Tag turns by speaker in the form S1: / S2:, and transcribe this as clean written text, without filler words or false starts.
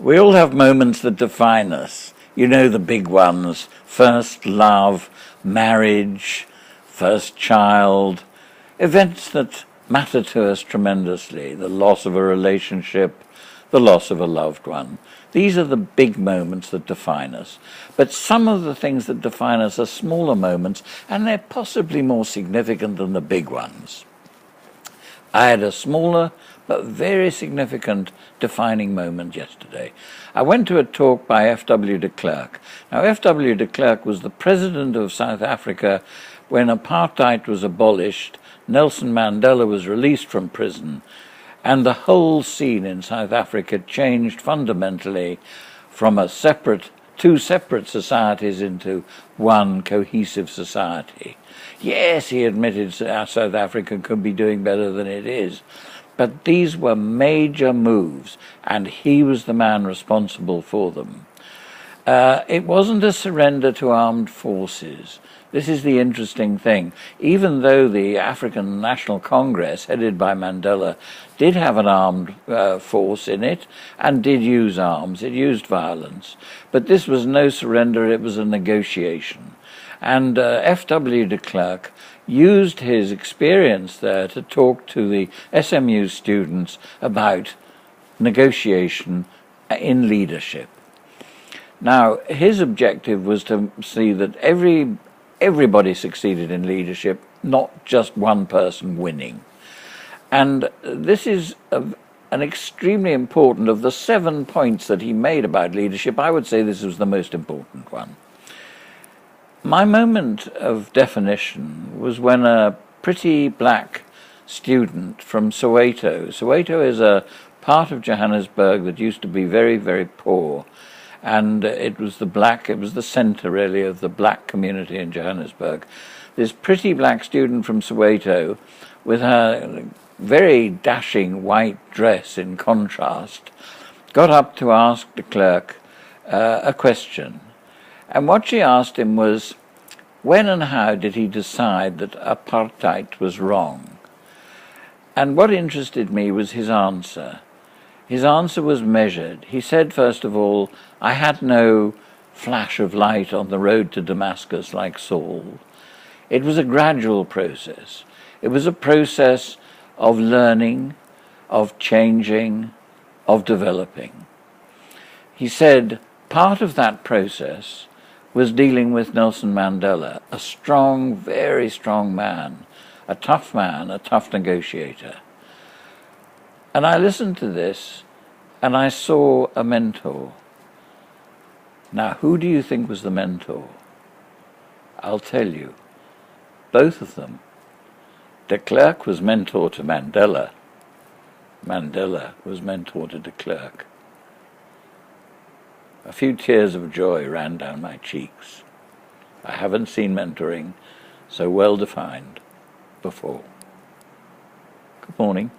S1: We all have moments that define us. You know, the big ones: first love, marriage, first child, events that matter to us tremendously, the loss of a relationship, the loss of a loved one. These are the big moments that define us. But some of the things that define us are smaller moments, and they're possibly more significant than the big ones. I had a smaller but very significant defining moment yesterday. I went to a talk by F.W. de Klerk. Now, F.W. de Klerk was the president of South Africa when apartheid was abolished, Nelson Mandela was released from prison, and the whole scene in South Africa changed fundamentally from two separate societies into one cohesive society. Yes, he admitted South Africa could be doing better than it is, but these were major moves, and he was the man responsible for them. It wasn't a surrender to armed forces. This is the interesting thing. Even though the African National Congress, headed by Mandela, did have an armed force in it and did use arms, it used violence. But this was no surrender, it was a negotiation. And F.W. de Klerk used his experience there to talk to the SMU students about negotiation in leadership. Now, his objective was to see that everybody succeeded in leadership, not just one person winning. And this is an extremely important, of the 7 points that he made about leadership, I would say this was the most important one. My moment of definition was when a pretty black student from Soweto is a part of Johannesburg that used to be very, very poor, and it was the center really of the black community in Johannesburg. This pretty black student from Soweto, with her very dashing white dress in contrast, got up to ask de Klerk a question. And what she asked him was, when and how did he decide that apartheid was wrong? And what interested me was his answer. His answer was measured. He said, first of all, I had no flash of light on the road to Damascus like Saul. It was a gradual process. It was a process of learning, of changing, of developing. He said part of that process was dealing with Nelson Mandela, a strong, very strong man, a tough negotiator. And I listened to this, and I saw a mentor. Now, who do you think was the mentor? I'll tell you. Both of them. De Klerk was mentor to Mandela. Mandela was mentor to de Klerk. A few tears of joy ran down my cheeks. I haven't seen mentoring so well defined before. Good morning.